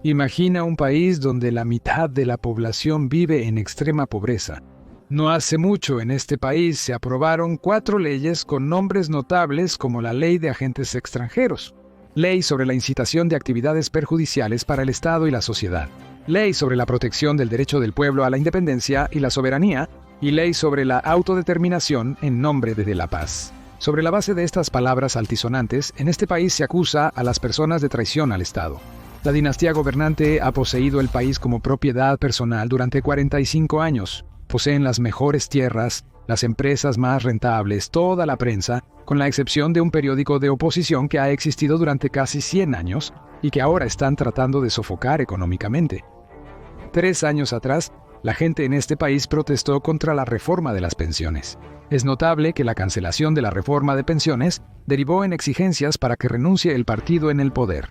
Imagina un país donde la mitad de la población vive en extrema pobreza. No hace mucho en este país se aprobaron 4 leyes con nombres notables como la Ley de Agentes Extranjeros, Ley sobre la incitación de actividades perjudiciales para el Estado y la sociedad, Ley sobre la protección del derecho del pueblo a la independencia y la soberanía, y Ley sobre la autodeterminación en nombre de la paz. Sobre la base de estas palabras altisonantes, en este país se acusa a las personas de traición al Estado. La dinastía gobernante ha poseído el país como propiedad personal durante 45 años. Poseen las mejores tierras, las empresas más rentables, toda la prensa, con la excepción de un periódico de oposición que ha existido durante casi 100 años y que ahora están tratando de sofocar económicamente. 3 años atrás, la gente en este país protestó contra la reforma de las pensiones. Es notable que la cancelación de la reforma de pensiones derivó en exigencias para que renuncie el partido en el poder.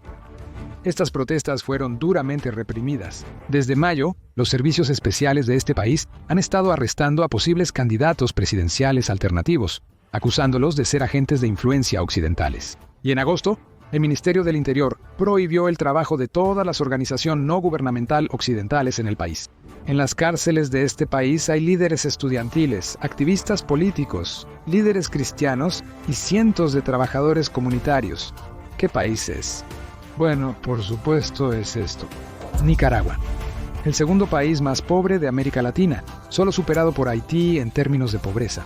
Estas protestas fueron duramente reprimidas. Desde mayo, los servicios especiales de este país han estado arrestando a posibles candidatos presidenciales alternativos, acusándolos de ser agentes de influencia occidentales. Y en agosto, el Ministerio del Interior prohibió el trabajo de todas las organizaciones no gubernamental occidentales en el país. En las cárceles de este país hay líderes estudiantiles, activistas políticos, líderes cristianos y cientos de trabajadores comunitarios. ¿Qué país es? Bueno, por supuesto es esto. Nicaragua. El segundo país más pobre de América Latina, solo superado por Haití en términos de pobreza.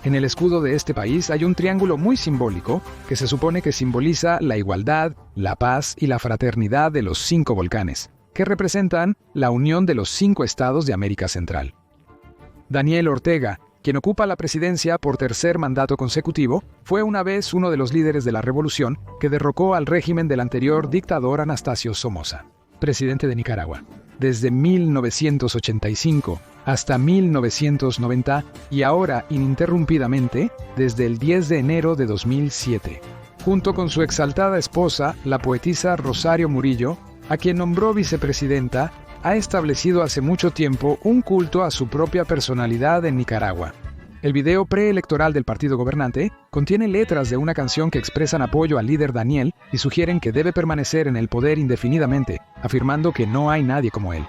En el escudo de este país hay un triángulo muy simbólico que se supone que simboliza la igualdad, la paz y la fraternidad de los 5 volcanes, que representan la unión de los 5 estados de América Central. Daniel Ortega, quien ocupa la presidencia por 3er mandato consecutivo, fue una vez uno de los líderes de la revolución que derrocó al régimen del anterior dictador Anastasio Somoza, presidente de Nicaragua, desde 1985 hasta 1990 y ahora ininterrumpidamente desde el 10 de enero de 2007. Junto con su exaltada esposa, la poetisa Rosario Murillo, a quien nombró vicepresidenta, ha establecido hace mucho tiempo un culto a su propia personalidad en Nicaragua. El video preelectoral del partido gobernante contiene letras de una canción que expresan apoyo al líder Daniel y sugieren que debe permanecer en el poder indefinidamente, afirmando que no hay nadie como él.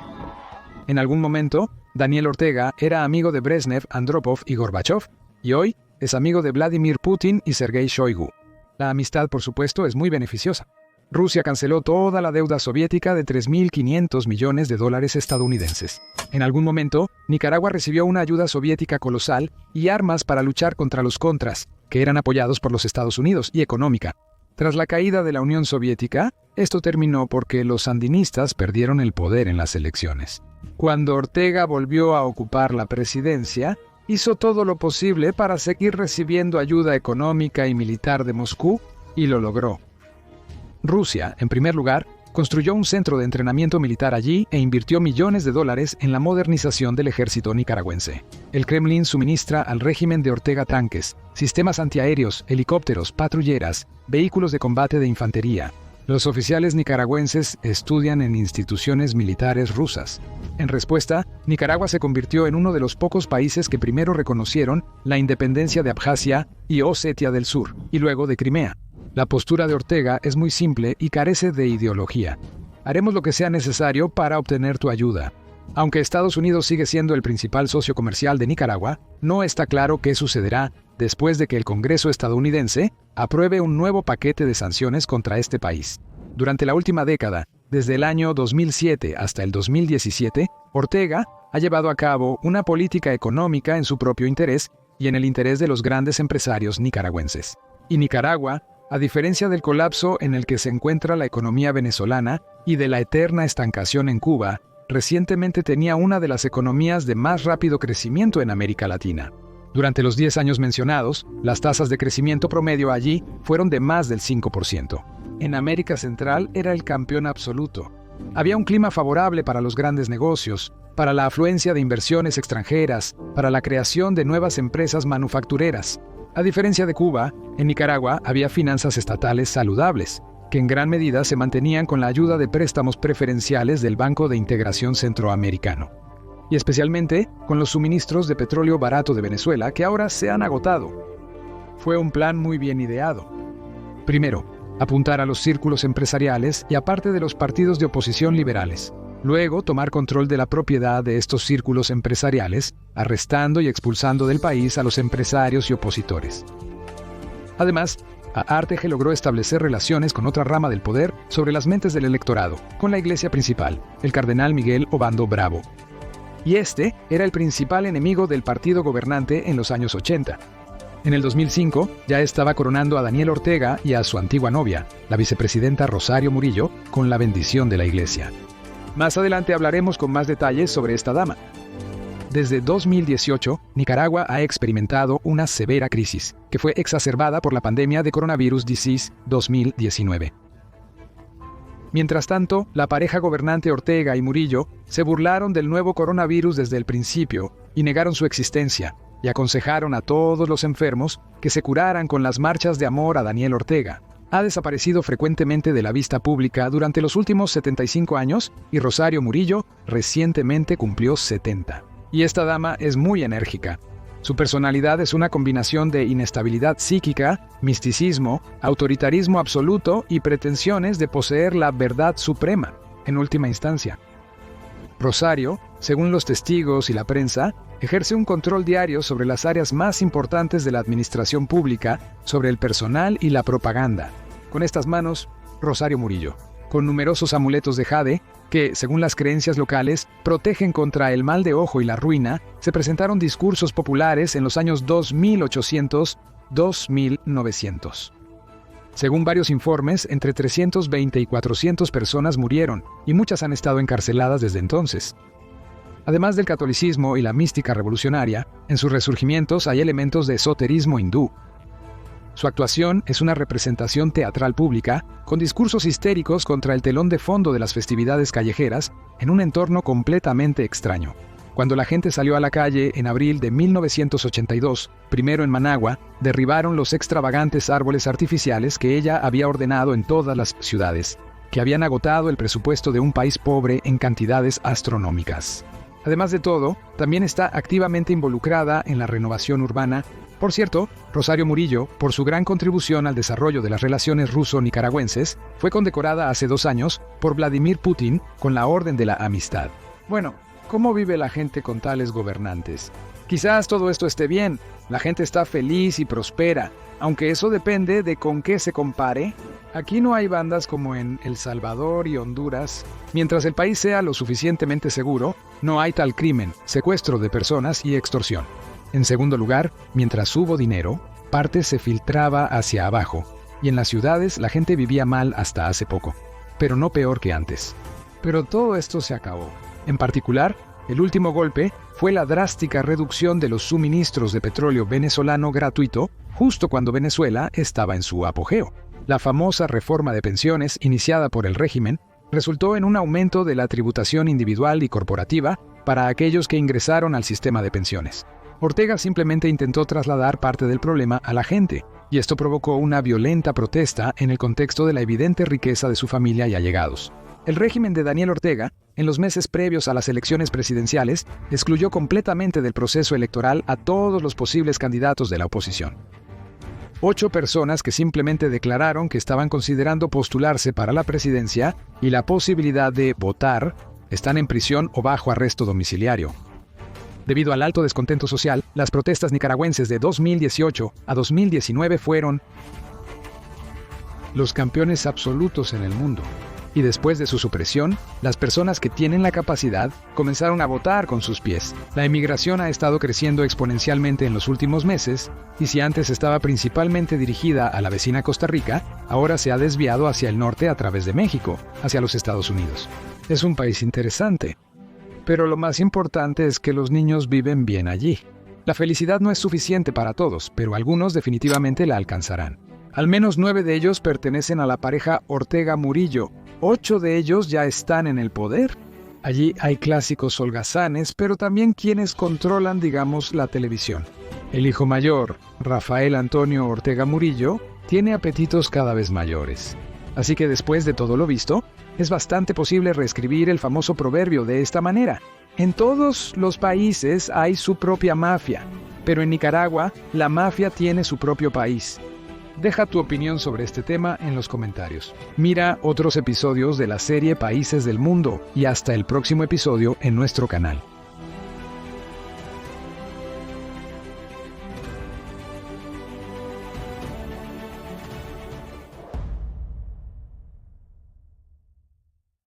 En algún momento, Daniel Ortega era amigo de Brezhnev, Andropov y Gorbachev, y hoy es amigo de Vladimir Putin y Sergei Shoigu. La amistad, por supuesto, es muy beneficiosa. Rusia canceló toda la deuda soviética de $3.500 millones estadounidenses. En algún momento, Nicaragua recibió una ayuda soviética colosal y armas para luchar contra los contras, que eran apoyados por los Estados Unidos, y económica. Tras la caída de la Unión Soviética, esto terminó porque los sandinistas perdieron el poder en las elecciones. Cuando Ortega volvió a ocupar la presidencia, hizo todo lo posible para seguir recibiendo ayuda económica y militar de Moscú, y lo logró. Rusia, en primer lugar, construyó un centro de entrenamiento militar allí e invirtió millones de dólares en la modernización del ejército nicaragüense. El Kremlin suministra al régimen de Ortega tanques, sistemas antiaéreos, helicópteros, patrulleras, vehículos de combate de infantería. Los oficiales nicaragüenses estudian en instituciones militares rusas. En respuesta, Nicaragua se convirtió en uno de los pocos países que primero reconocieron la independencia de Abjasia y Osetia del Sur, y luego de Crimea. La postura de Ortega es muy simple y carece de ideología. Haremos lo que sea necesario para obtener tu ayuda. Aunque Estados Unidos sigue siendo el principal socio comercial de Nicaragua, no está claro qué sucederá después de que el Congreso estadounidense apruebe un nuevo paquete de sanciones contra este país. Durante la última década, desde el año 2007 hasta el 2017, Ortega ha llevado a cabo una política económica en su propio interés y en el interés de los grandes empresarios nicaragüenses. Y Nicaragua, a diferencia del colapso en el que se encuentra la economía venezolana y de la eterna estancación en Cuba, recientemente tenía una de las economías de más rápido crecimiento en América Latina. Durante los 10 años mencionados, las tasas de crecimiento promedio allí fueron de más del 5%. En América Central era el campeón absoluto. Había un clima favorable para los grandes negocios, para la afluencia de inversiones extranjeras, para la creación de nuevas empresas manufactureras. A diferencia de Cuba, en Nicaragua había finanzas estatales saludables, que en gran medida se mantenían con la ayuda de préstamos preferenciales del Banco de Integración Centroamericano, y especialmente con los suministros de petróleo barato de Venezuela que ahora se han agotado. Fue un plan muy bien ideado. Primero, apuntar a los círculos empresariales y a parte de los partidos de oposición liberales. Luego, tomar control de la propiedad de estos círculos empresariales, arrestando y expulsando del país a los empresarios y opositores. Además, Aartege logró establecer relaciones con otra rama del poder sobre las mentes del electorado, con la iglesia principal, el cardenal Miguel Obando Bravo. Y este era el principal enemigo del partido gobernante en los años 80. En el 2005 ya estaba coronando a Daniel Ortega y a su antigua novia, la vicepresidenta Rosario Murillo, con la bendición de la iglesia. Más adelante hablaremos con más detalles sobre esta dama. Desde 2018, Nicaragua ha experimentado una severa crisis, que fue exacerbada por la pandemia de Coronavirus Disease 2019. Mientras tanto, la pareja gobernante Ortega y Murillo se burlaron del nuevo coronavirus desde el principio y negaron su existencia, y aconsejaron a todos los enfermos que se curaran con las marchas de amor a Daniel Ortega. Ha desaparecido frecuentemente de la vista pública durante los últimos 75 años y Rosario Murillo recientemente cumplió 70. Y esta dama es muy enérgica. Su personalidad es una combinación de inestabilidad psíquica, misticismo, autoritarismo absoluto y pretensiones de poseer la verdad suprema, en última instancia. Rosario, según los testigos y la prensa, ejerce un control diario sobre las áreas más importantes de la administración pública, sobre el personal y la propaganda. Con estas manos, Rosario Murillo, con numerosos amuletos de jade, que, según las creencias locales, protegen contra el mal de ojo y la ruina, se presentaron discursos populares en los años 2800-2900. Según varios informes, entre 320 y 400 personas murieron, y muchas han estado encarceladas desde entonces. Además del catolicismo y la mística revolucionaria, en sus resurgimientos hay elementos de esoterismo hindú. Su actuación es una representación teatral pública, con discursos histéricos contra el telón de fondo de las festividades callejeras, en un entorno completamente extraño. Cuando la gente salió a la calle en abril de 1982, primero en Managua, derribaron los extravagantes árboles artificiales que ella había ordenado en todas las ciudades, que habían agotado el presupuesto de un país pobre en cantidades astronómicas. Además de todo, también está activamente involucrada en la renovación urbana. Por cierto, Rosario Murillo, por su gran contribución al desarrollo de las relaciones ruso-nicaragüenses, fue condecorada hace 2 años por Vladimir Putin con la Orden de la Amistad. Bueno, ¿cómo vive la gente con tales gobernantes? Quizás todo esto esté bien, la gente está feliz y prospera, aunque eso depende de con qué se compare. Aquí no hay bandas como en El Salvador y Honduras. Mientras el país sea lo suficientemente seguro, no hay tal crimen, secuestro de personas y extorsión. En segundo lugar, mientras hubo dinero, parte se filtraba hacia abajo, y en las ciudades la gente vivía mal hasta hace poco, pero no peor que antes. Pero todo esto se acabó. En particular, el último golpe fue la drástica reducción de los suministros de petróleo venezolano gratuito, justo cuando Venezuela estaba en su apogeo. La famosa reforma de pensiones iniciada por el régimen resultó en un aumento de la tributación individual y corporativa para aquellos que ingresaron al sistema de pensiones. Ortega simplemente intentó trasladar parte del problema a la gente, y esto provocó una violenta protesta en el contexto de la evidente riqueza de su familia y allegados. El régimen de Daniel Ortega, en los meses previos a las elecciones presidenciales, excluyó completamente del proceso electoral a todos los posibles candidatos de la oposición. 8 personas que simplemente declararon que estaban considerando postularse para la presidencia y la posibilidad de votar están en prisión o bajo arresto domiciliario. Debido al alto descontento social, las protestas nicaragüenses de 2018 a 2019 fueron los campeones absolutos en el mundo. Y después de su supresión, las personas que tienen la capacidad comenzaron a votar con sus pies. La emigración ha estado creciendo exponencialmente en los últimos meses, y si antes estaba principalmente dirigida a la vecina Costa Rica, ahora se ha desviado hacia el norte a través de México, hacia los Estados Unidos. Es un país interesante. Pero lo más importante es que los niños viven bien allí. La felicidad no es suficiente para todos, pero algunos definitivamente la alcanzarán. Al menos 9 de ellos pertenecen a la pareja Ortega-Murillo. 8 de ellos ya están en el poder. Allí hay clásicos holgazanes, pero también quienes controlan, digamos, la televisión. El hijo mayor, Rafael Antonio Ortega Murillo, tiene apetitos cada vez mayores. Así que después de todo lo visto, es bastante posible reescribir el famoso proverbio de esta manera. En todos los países hay su propia mafia, pero en Nicaragua la mafia tiene su propio país. Deja tu opinión sobre este tema en los comentarios. Mira otros episodios de la serie Países del Mundo y hasta el próximo episodio en nuestro canal.